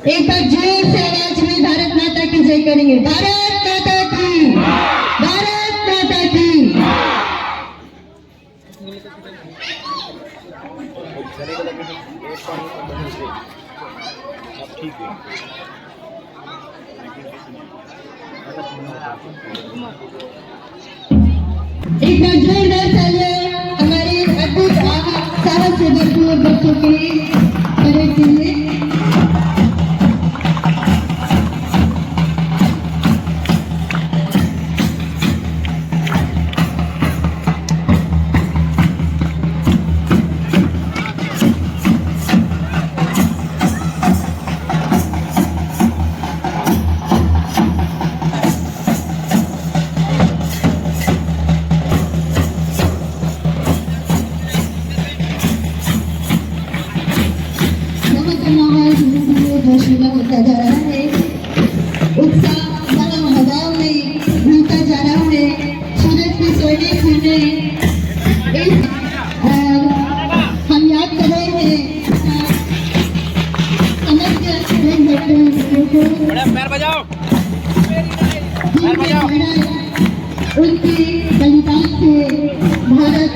एक बार जोर से आवाज में भारत माता की जय करेंगे। भारत माता की, भारत माता की। एक बार जोरदार तालियां हमारे अद्भुत साहस से भरपूर बच्चों के परेड के लिए। होता जा रहा है, उत्साह हवाओं में घूमता जा रहा है, सूरज के सोने खुलने हम याद कर रहे हैं उनके बलिदान से भारत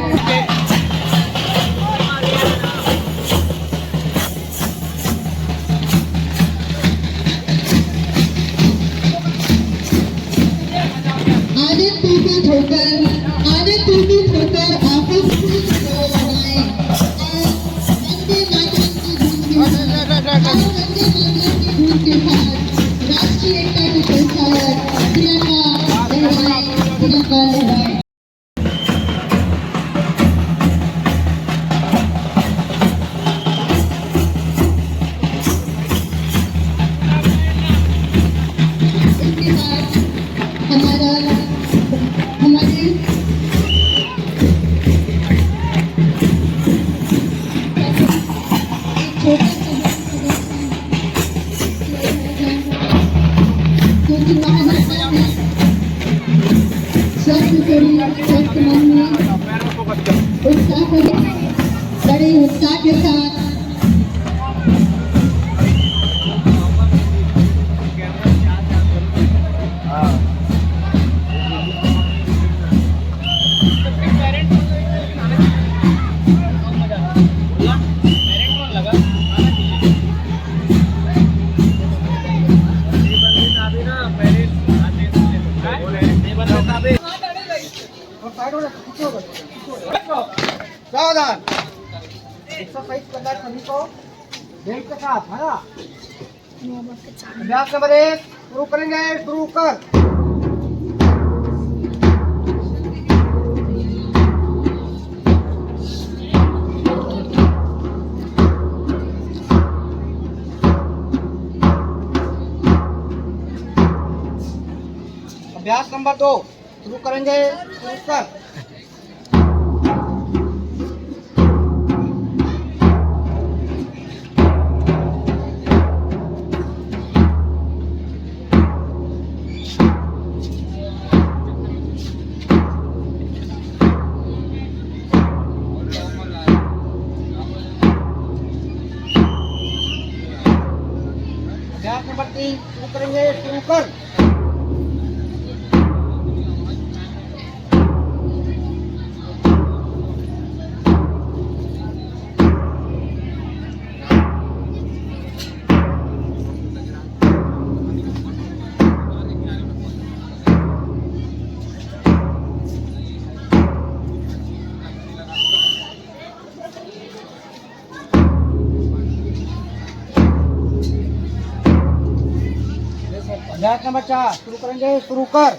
आदत टूटी होकर आपस में लगाए वंदे मातरम की धूम के साथ राष्ट्रीय एकता के साथ तिरंगा लहराए। इसके बाद हमारे बड़े उत्साह के साथ सावधान, एक्सरसाइज करना है सभी को बेल्ट के साथ, है ना। अभ्यास नंबर 1 शुरू करेंगे। शुरू कर। अभ्यास नंबर 2 शुरू करेंगे। शुरू कर। अभ्यास नंबर 3 शुरू करेंगे। शुरू कर। अभ्यास नंबर 4 शुरू करेंगे। शुरू कर।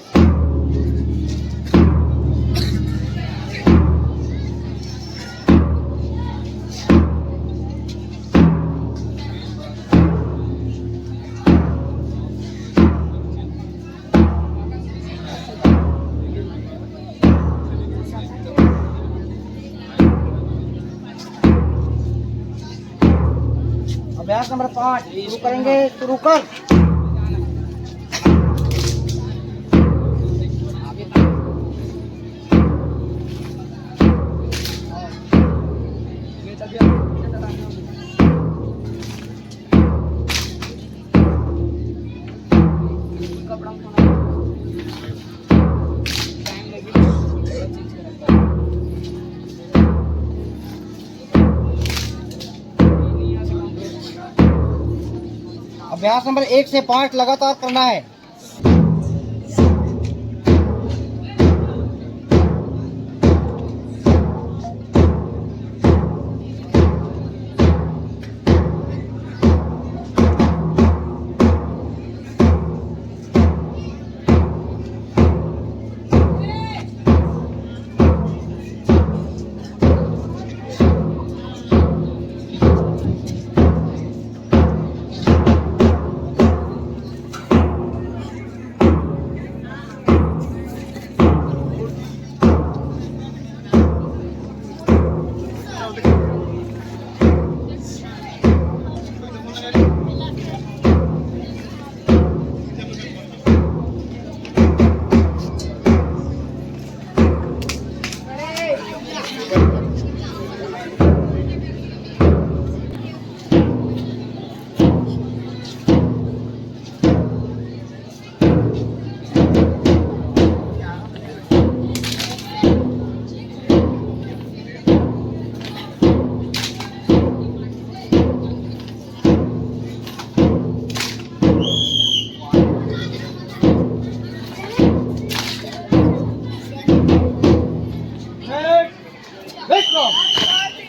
अभ्यास नंबर 5 शुरू करेंगे। शुरू कर। अभ्यास नंबर 1 से 5 लगातार करना है।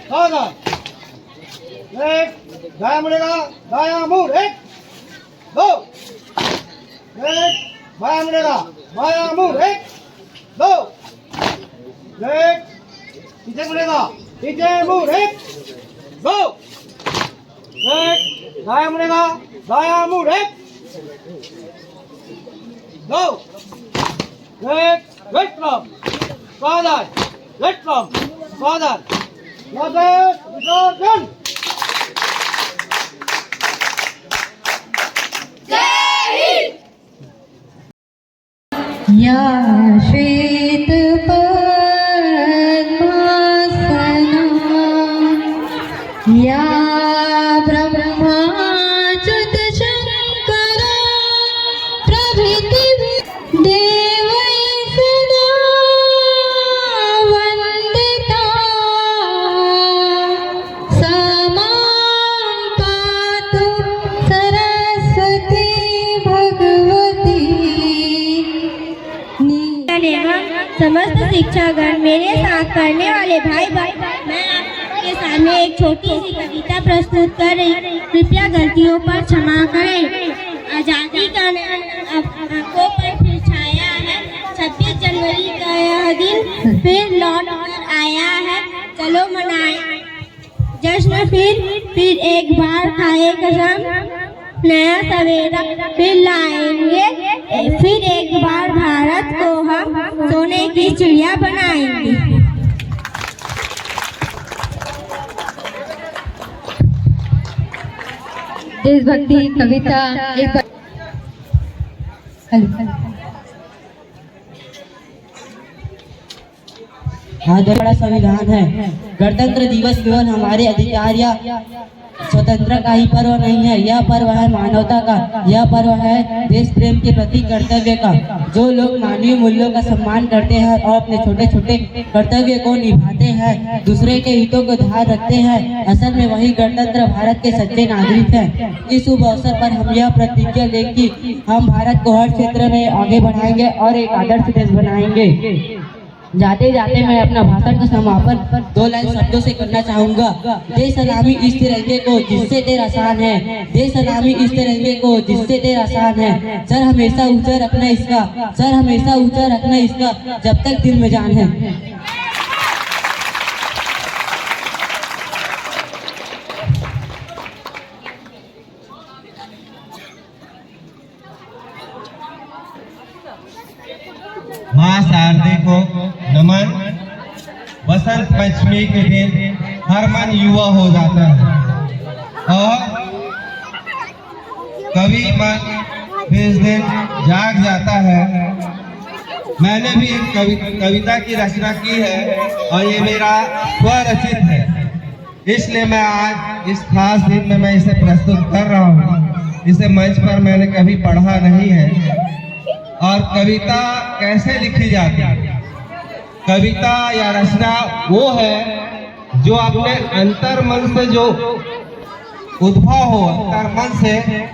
सावधान, एक दाया मुड़ेगा, दाया मुड़, 1 2 एक बाया मुड़ेगा, बाया मुड़, 1 2 एक पीछे मुड़ेगा, पीछे मुड़, 1 2 एक दाया मुड़ेगा, दाया मुड़, 1 2 एक वेट फ्रॉम सावधान, वेट फ्रॉम सावधान, विसर्जन। या श्वेत पद्मासना या ब्रह्माच्युत शंकर प्रभृति देवै सदा वंदिता समां पातु सरस्वती भगवती। समस्त शिक्षागण, मेरे साथ पढ़ने वाले भाई बहन, मैं आपके सामने एक छोटी सी कविता प्रस्तुत कर रही। कृपया गलतियों पर क्षमा करें। आजादी का आंखों पर फिर छाया है, 26 जनवरी का यह दिन फिर लौट कर आया है। चलो मनाएं जश्न फिर एक बार खाए कसम, नया सवेरा फिर लाएंगे, फिर एक बार भारत को हम सोने की चिड़िया बनाएंगे। देशभक्ति कविता एक आज बड़ा संविधान है। गणतंत्र दिवस केवल हमारे अधिकार या स्वतंत्रता का ही पर्व नहीं है, यह पर्व है मानवता का, यह पर्व है देश प्रेम के प्रति कर्तव्य का। जो लोग मानवीय मूल्यों का सम्मान करते हैं और अपने छोटे छोटे कर्तव्य को निभाते हैं, दूसरे के हितों को ध्यान रखते हैं, असल में वही गणतंत्र भारत के सच्चे नागरिक हैं। इस शुभ अवसर पर हम यह प्रतिज्ञा लें कि हम भारत को हर क्षेत्र में आगे बढ़ाएंगे और एक आदर्श देश बनाएंगे। जाते जाते मैं अपना भाषण का समापन 2 लाइन शब्दों से करना चाहूँगा। दे सलामी इस तिरंगे को जिससे तेरा आसान है, दे सलामी इस तिरंगे को जिससे तेरा आसान है। सर हमेशा ऊंचा रखना इसका, सर हमेशा ऊंचा रखना इसका, जब तक दिल में जान है। माँ शारदे को नमन। बसंत पंचमी के दिन हर मन युवा हो जाता है और कवि मन भी इस दिन जाग जाता है। मैंने भी एक कविता की रचना की है और ये मेरा स्वरचित है, इसलिए मैं आज इस खास दिन में मैं इसे प्रस्तुत कर रहा हूँ। इसे मंच पर मैंने कभी पढ़ा नहीं है। और कविता कैसे लिखी जाती है। कविता या रचना वो है जो अपने अंतर्मन से जो उद्भव हो, अंतर्मन से,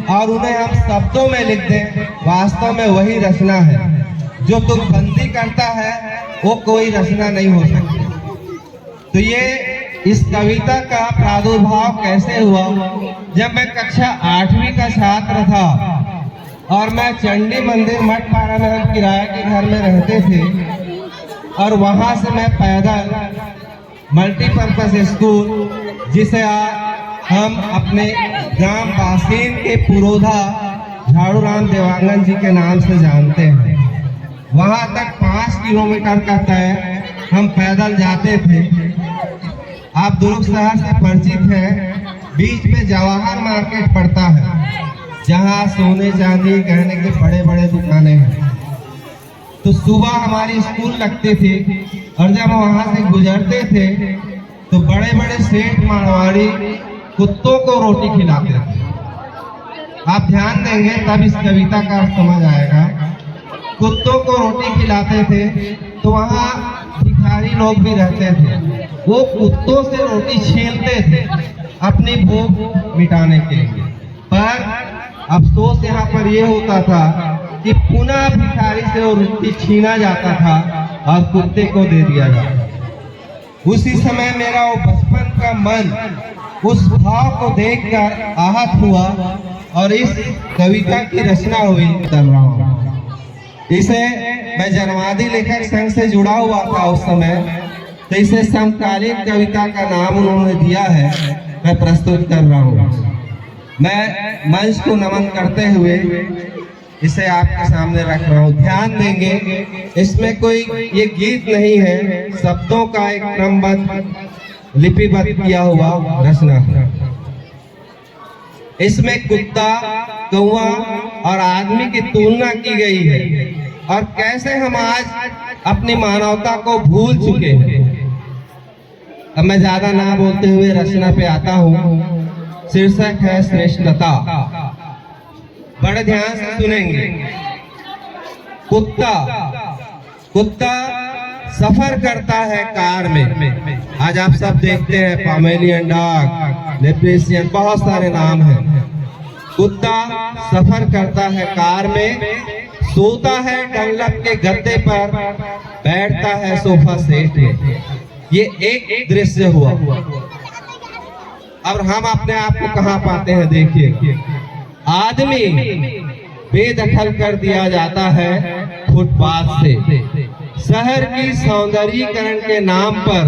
और उन्हें हम शब्दों में लिख दें, वास्तव में वही रचना है। जो तुकबंदी करता है वो कोई रचना नहीं हो सकती। तो ये इस कविता का प्रादुर्भाव कैसे हुआ? जब मैं कक्षा 8वीं का छात्र था और मैं चंडी मंदिर मठपाड़ा में, हम किराए के घर में रहते थे, और वहां से मैं पैदल मल्टीपर्पज स्कूल, जिसे हम अपने ग्राम बासीन के पुरोधा झाड़ूराम देवांगन जी के नाम से जानते हैं, वहां तक 5 किलोमीटर का तय हम पैदल जाते थे। आप दुर्ग शहर से परिचित हैं, बीच में जवाहर मार्केट पड़ता है, जहां सोने चांदी गहने के बड़े बड़े दुकानें हैं। तो सुबह हमारी स्कूल लगती थी, और जब हम वहां से गुजरते थे तो बड़े बड़े सेठ मारवाड़ी कुत्तों को रोटी खिलाते थे। आप ध्यान देंगे तब इस कविता का अर्थ समझ आएगा। कुत्तों को रोटी खिलाते थे, तो वहाँ भिखारी लोग भी रहते थे, वो कुत्तों से रोटी छीनते थे अपनी भूख मिटाने के लिए। पर अफसोस यहाँ पर यह होता था कि पुनः भिखारी से वो रोटी छीना जाता था और कुत्ते को दे दिया जाता। उसी समय मेरा वो बचपन का मन उस भाव को देखकर आहत हुआ और इस कविता की रचना हुई। कर रहा हूँ इसे, मैं जनवादी लेखक संघ से जुड़ा हुआ था उस समय, तो इसे समकालीन कविता का नाम उन्होंने दिया है, मैं प्रस्तुत कर रहा हूँ। मैं मंच को नमन करते हुए इसे आपके सामने रख रहा हूँ। ध्यान देंगे, इसमें कोई ये गीत नहीं है, शब्दों का एक क्रमबद्ध लिपिबद्ध किया हुआ रचना है। इसमें कुत्ता, कौवा और आदमी की तुलना की गई है, और कैसे हम आज अपनी मानवता को भूल चुके हैं। अब मैं ज्यादा ना बोलते हुए रचना पे आता हूँ। शीर्षक है श्रेष्ठता। बड़े ध्यान से सुनेंगे। कुत्ता सफर करता है कार में। आज आप सब देखते हैं पोमेलियन डॉग, लेप्रेसियन, बहुत सारे नाम हैं। कुत्ता सफर करता है कार में, सोता है डंलप के गद्दे पर, बैठता है सोफा सेट में। ये एक दृश्य हुआ। अब हम अपने आप को कहाँ पाते हैं? देखिए, आदमी बेदखल कर दिया जाता है फुटपाथ से। शहर की सौंदर्यीकरण के नाम पर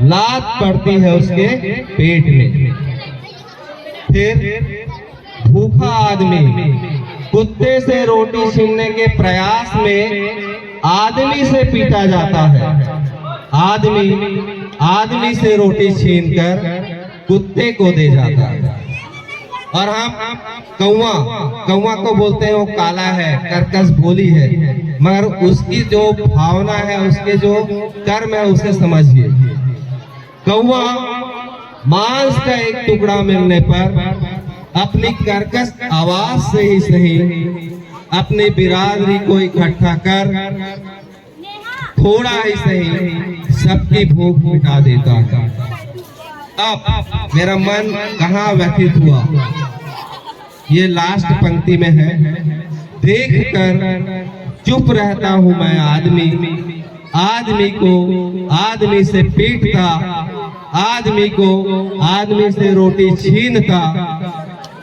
लात पड़ती है उसके पेट में। फिर भूखा आदमी कुत्ते से रोटी छीनने के प्रयास में आदमी से पीटा जाता है। आदमी से रोटी छीनकर कुत्ते को दे जाता है। और हम कौवा को बोलते हैं, वो काला है, कर्कश बोली है, मगर उसकी जो भावना है, उसके जो कर्म है, उसे समझिए। कौवा मांस का एक टुकड़ा मिलने पर अपनी कर्कश आवाज से ही सही अपनी बिरादरी को इकट्ठा कर थोड़ा ही सही सबकी भूख मिटा देता है। अब मेरा मन कहाँ व्यथित हुआ, ये लास्ट पंक्ति में है। देखकर चुप रहता हूँ मैं आदमी को आदमी से पीटता, आदमी को आदमी से रोटी छीनता।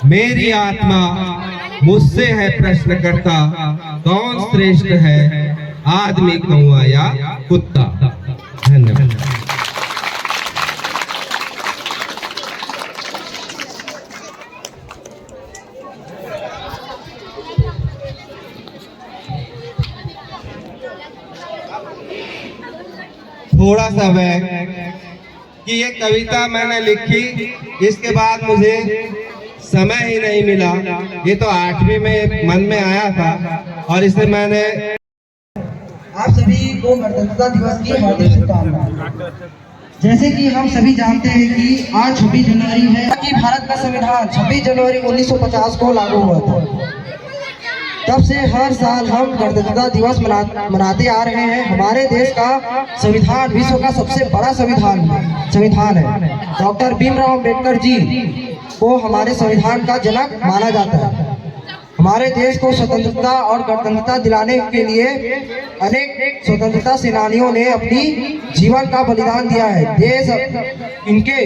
मेरी आत्मा मुझसे है प्रश्न करता, कौन श्रेष्ठ है, आदमी, कौवा या कुत्ता? धन्यवाद। थोड़ा सा वह कि ये कविता मैंने लिखी, इसके बाद मुझे समय ही नहीं मिला। ये तो 8वीं में मन में आया था और इसे मैंने। आप सभी को गणतंत्रता दिवस की हार्दिक शुभकामनाएं। जैसे कि हम सभी जानते हैं कि आज 26 जनवरी है कि भारत का संविधान 26 जनवरी 1950 को लागू हुआ था। तब से हर साल हम गणतंत्रता दिवस मनाते आ रहे हैं। हमारे देश का संविधान विश्व का सबसे बड़ा संविधान है। डॉक्टर भीमराव अम्बेडकर जी को हमारे संविधान का जनक माना जाता है। हमारे देश को स्वतंत्रता और गणतंत्रता दिलाने के लिए अनेक स्वतंत्रता सेनानियों ने अपनी जीवन का बलिदान दिया है। देश इनके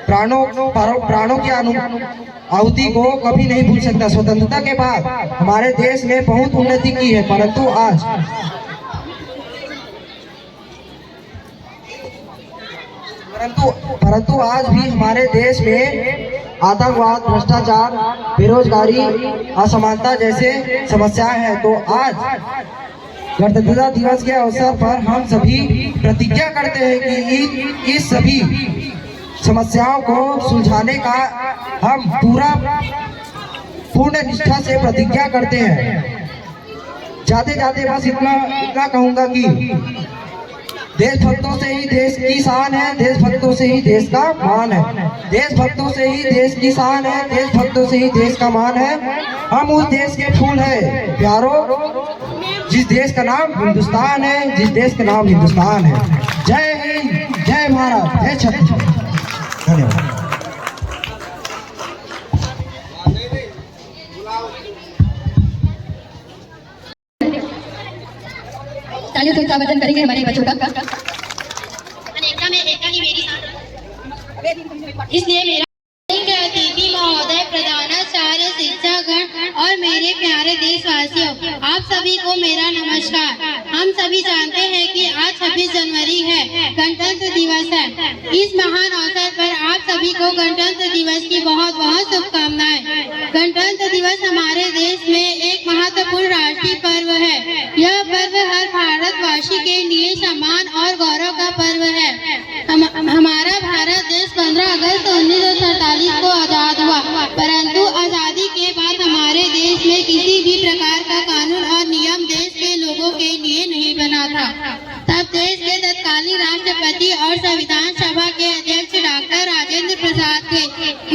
प्राणों की आहुति को कभी नहीं भूल सकता। स्वतंत्रता के बाद हमारे देश ने बहुत उन्नति की है, परंतु आज भी हमारे देश में आतंकवाद, भ्रष्टाचार, बेरोजगारी, असमानता जैसे समस्याएं हैं। तो आज गणतंत्रता दिवस के अवसर पर हम सभी प्रतिज्ञा करते हैं कि इस सभी समस्याओं को सुलझाने का हम पूर्ण निष्ठा से प्रतिज्ञा करते हैं। जाते जाते बस इतना कहूंगा कि देशभक्तों से ही देश की शान है, देशभक्तों से ही देश का मान है। देशभक्तों से ही देश की शान है, देशभक्तों से ही देश का मान है। हम उस देश के फूल हैं प्यारो, जिस देश का नाम हिंदुस्तान है, जिस देश का नाम हिंदुस्तान है। जय हिंद, जय भारत, जय छत्तीसगढ़। धन्यवाद। तालियों से स्वागत करेंगे हमारे बच्चों का। अनेकता में एकता ही मेरी शान। इसलिए मेरा अतिथि महोदय, प्रधानाचार्य, शिक्षागण और मेरे प्यारे देशवासियों, आप सभी को मेरा नमस्कार। हम सभी जानते हैं कि आज 26 जनवरी है, गणतंत्र दिवस है। इस महान अवसर पर आप सभी को गणतंत्र दिवस की बहुत बहुत शुभकामनाएं। गणतंत्र दिवस हमारे देश में एक महत्वपूर्ण राष्ट्रीय पर्व है। यह पर्व हर भारतवासी के लिए सम्मान और गौरव का पर्व है। हमारा भारत देश 15 अगस्त 1947 को आजाद हुआ, परंतु आजादी के बाद हमारे देश में किसी भी प्रकार का कानून और नियम देश के लोगों के लिए नहीं बना था। तब देश के तत्कालीन राष्ट्रपति और संविधान सभा के अध्यक्ष डॉक्टर राजेंद्र प्रसाद थे।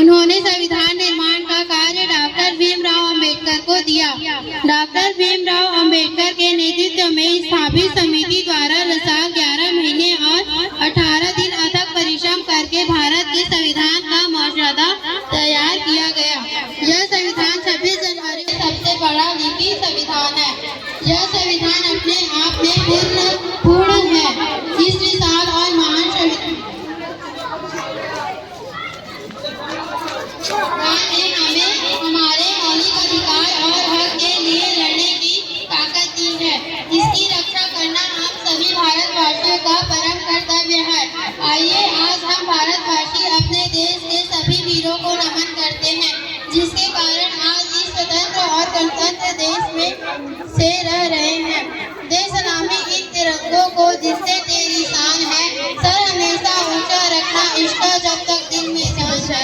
उन्होंने संविधान निर्माण का कार्य डॉक्टर भीमराव अम्बेडकर को दिया। डॉक्टर भीमराव अम्बेडकर के नेतृत्व में स्थापित समिति द्वारा लगभग 11 महीने और 18 दिन अथक परिश्रम करके भारत के संविधान का मसौदा तैयार किया गया। यह संविधान 26 जनवरी सबसे बड़ा लिखित संविधान है। यह संविधान अपने आप में पूर्ण है। इस विशाल और महान संविधान ने हमें हमारे मौलिक अधिकार और हक के लिए लड़ने की ताकत दी है। इसकी रक्षा करना हम सभी भारतवासियों का परम कर्तव्य है। आइए आज हम भारतवासी अपने देश के सभी वीरों को नमन करते हैं, जिसके कारण आज इस स्वतंत्र और गणतंत्र देश में से रह रहे हैं। देश नामी इन तिरंगों को जिससे तेरी शान है, सर हमेशा ऊंचा रखना इसका जब तक दिल में जान है।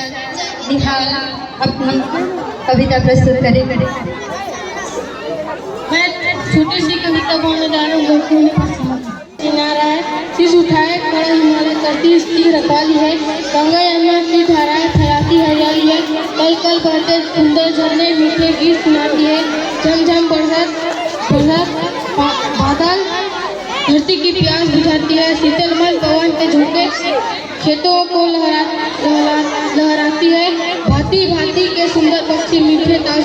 निहाल अपनी कविता प्रस्तुत करेंगे। मैं छोटी सी कविता बोलने जा रहा हूँ। किनारा है, शीश उठाए खड़ा हिमालय करती स्थिर रखवाली है। गंगा यमुना की धाराएं फैलाती हरियाली है। कल कल बहते सुंदर झरने मीठे गीत सुनाती है। झमझम बरसात बादल धरती की प्यास बुझाती है। शीतलमय पवन के झोंके खेतों को लहराती है। भांति भांति के सुंदर पक्षी मीठे ताल